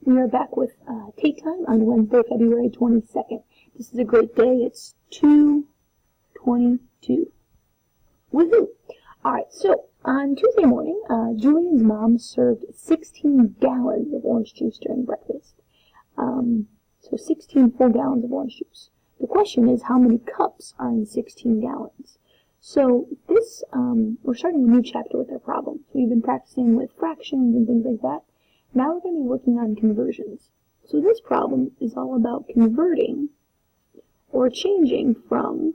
We are back with Tate Time on Wednesday, February 22nd. This is a great day. It's 2:22. Woohoo! Alright, so on Tuesday morning, Julian's mom served 16 gallons of orange juice during breakfast. So 16 full gallons of orange juice. The question is, how many cups are in 16 gallons? So this, we're starting a new chapter with our problem. So we've been practicing with fractions and things like that. Now we're going to be working on conversions. So this problem is all about converting or changing from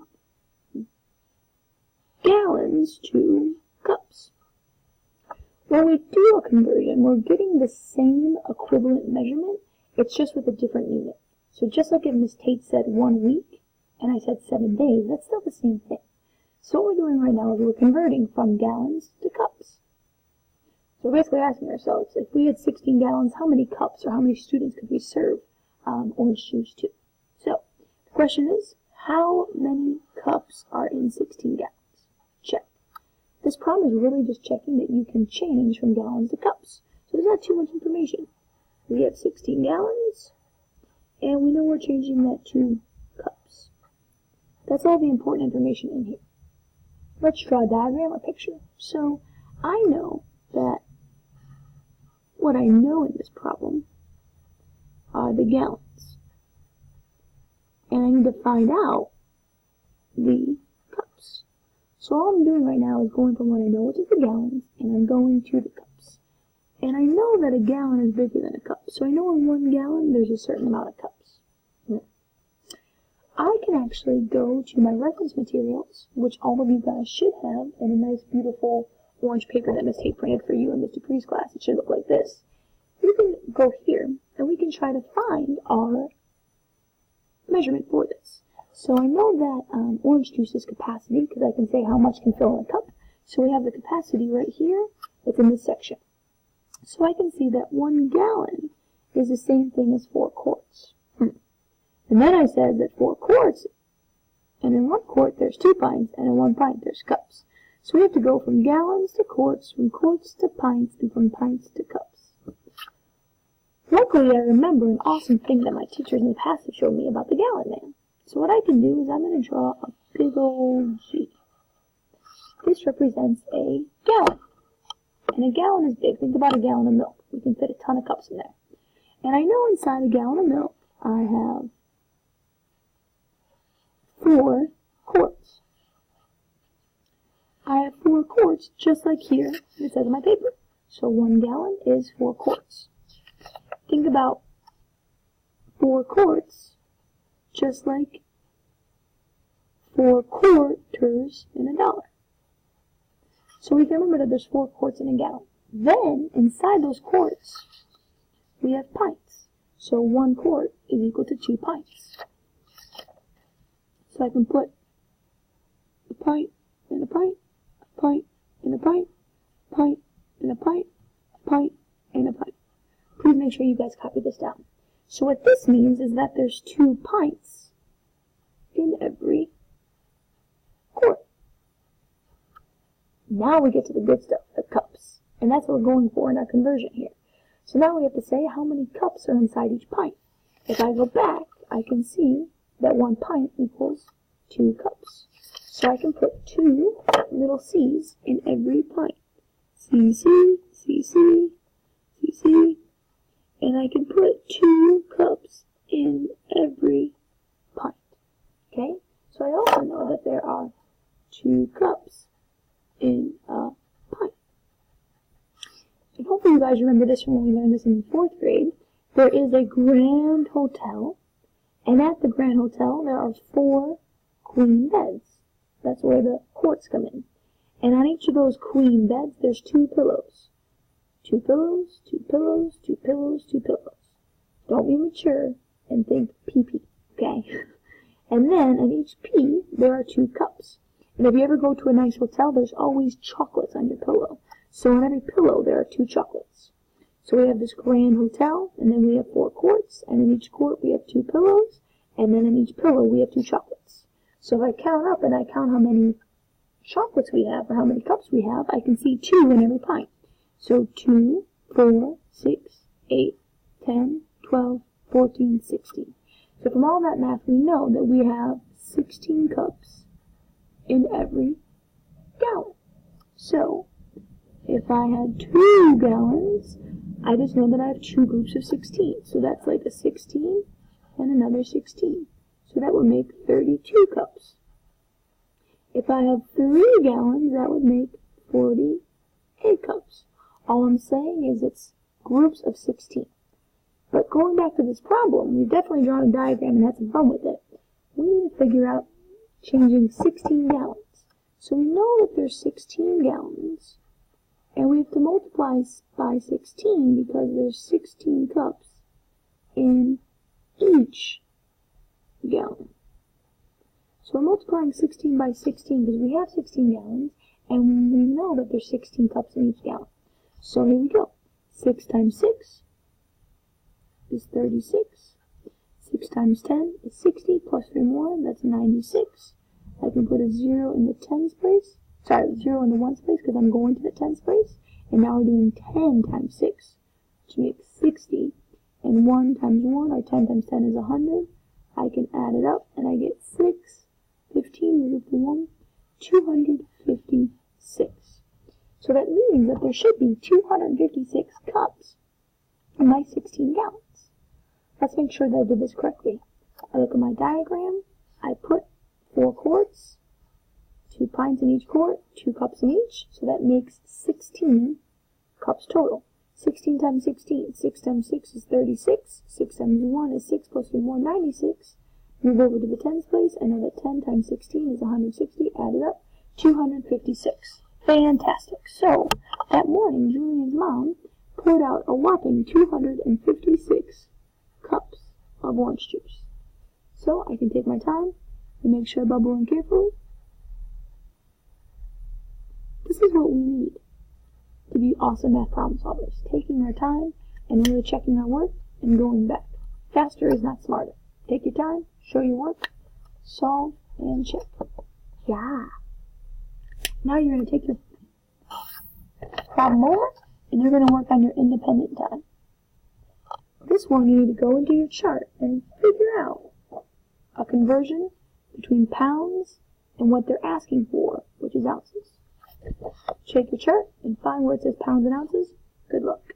gallons to cups. When we do a conversion, we're getting the same equivalent measurement, it's just with a different unit. So just like if Miss Tate said 1 week, and I said 7 days, that's still the same thing. So what we're doing right now is we're converting from gallons to cups. So we're basically asking ourselves, if we had 16 gallons, how many cups or how many students could we serve orange juice to? So the question is, how many cups are in 16 gallons? Check. This problem is really just checking that you can change from gallons to cups. So there's not too much information. We have 16 gallons, and we know we're changing that to cups. That's all the important information in here. Let's draw a diagram or picture. So I know that what I know in this problem are the gallons. And I need to find out the cups. So all I'm doing right now is going from what I know, which is the gallons, and I'm going to the cups. And I know that a gallon is bigger than a cup. So I know in 1 gallon there's a certain amount of cups. I can actually go to my reference materials, which all of you guys should have in a nice, beautiful orange paper that Miss Tate printed for you in Mr. Dupree's class. It should look like this. We can go here, and we can try to find our measurement for this. So I know that orange juice is capacity, because I can say how much can fill in a cup. So we have the capacity right here. It's in this section. So I can see that 1 gallon is the same thing as 4 quarts. And then I said that 4 quarts, and in 1 quart there's 2 pints, and in 1 pint there's cups. So we have to go from gallons to quarts, from quarts to pints, and from pints to cups. Luckily, I remember an awesome thing that my teachers in the past have showed me about the gallon man. So what I can do is I'm going to draw a big old G. This represents a gallon. And a gallon is big. Think about a gallon of milk. We can fit a ton of cups in there. And I know inside a gallon of milk, I have 4 quarts. I have 4 quarts, just like here it says in my paper. So 1 gallon is 4 quarts. Think about 4 quarts, just like 4 quarters in a dollar. So we can remember that there's 4 quarts in a gallon. Then, inside those quarts, we have pints. So 1 quart is equal to 2 pints. So I can put a pint and a pint, a pint and a pint, pint and a pint, a pint and a pint. Please make sure you guys copy this down. So what this means is that there's 2 pints in every quart. Now we get to the good stuff, the cups. And that's what we're going for in our conversion here. So now we have to say how many cups are inside each pint. If I go back, I can see that 1 pint equals 2 cups. So I can put 2 little C's in every pint. CC, CC, CC. And I can put 2 cups in every pint. Okay? So I also know that there are 2 cups in a pint. And hopefully you guys remember this from when we learned this in 4th grade. There is a Grand Hotel, and at the Grand Hotel there are 4 queen beds. That's where the quarts come in. And on each of those queen beds there's 2 pillows. 2 pillows, 2 pillows, 2 pillows, 2 pillows. Don't be mature and think pee-pee, okay? And then on each P there are 2 cups. And if you ever go to a nice hotel, there's always chocolates on your pillow. So on every pillow there are 2 chocolates. So we have this Grand Hotel, and then we have 4 quarts, and in each quart we have 2 pillows, and then in each pillow we have 2 chocolates. So if I count up and I count how many chocolates we have, or how many cups we have, I can see 2 in every pint. So 2, 4, 6, 8, 10, 12, 14, 16. So from all that math, we know that we have 16 cups in every gallon. So if I had 2 gallons, I just know that I have 2 groups of 16. So that's like a 16 and another 16. So that would make 32 cups. If I have 3 gallons, that would make 48 cups. All I'm saying is it's groups of 16. But going back to this problem, we've definitely drawn a diagram and had some fun with it. We need to figure out changing 16 gallons. So we know that there's 16 gallons, and we have to multiply by 16 because there's 16 cups in each gallon. So we're multiplying 16 by 16 because we have 16 gallons, and we know that there's 16 cups in each gallon. So here we go. 6 times 6 is 36. 6 times 10 is 60, plus 3 more, that's 96. I can put a 0 in the 10's place. Sorry, 0 in the 1's place because I'm going to the 10's place. And now we're doing 10 times 6, which makes 60. And 1 times 1, or 10 times 10 is 100. I can add it up, and I get 6. 15, remove the 1, 256. So that means that there should be 256 cups in my 16 gallons. Let's make sure that I did this correctly. I look at my diagram. I put 4 quarts, 2 pints in each quart, 2 cups in each. So that makes 16 cups total. 16 times 16. 6 times 6 is 36. 6 times 1 is 6 plus 3 more, 96. Move over to the 10's place. I know that 10 times 16 is 160. Add it up. 256. Fantastic. So, that morning, Julian's mom poured out a whopping 256 cups of orange juice. So, I can take my time and make sure I bubble in carefully. This is what we need to be awesome math problem solvers. Taking our time and really checking our work and going back. Faster is not smarter. Take your time, show your work, solve, and check. Yeah. Now you're going to take your problem over, and you're going to work on your independent time. This one, you need to go into your chart and figure out a conversion between pounds and what they're asking for, which is ounces. Check your chart and find where it says pounds and ounces. Good luck.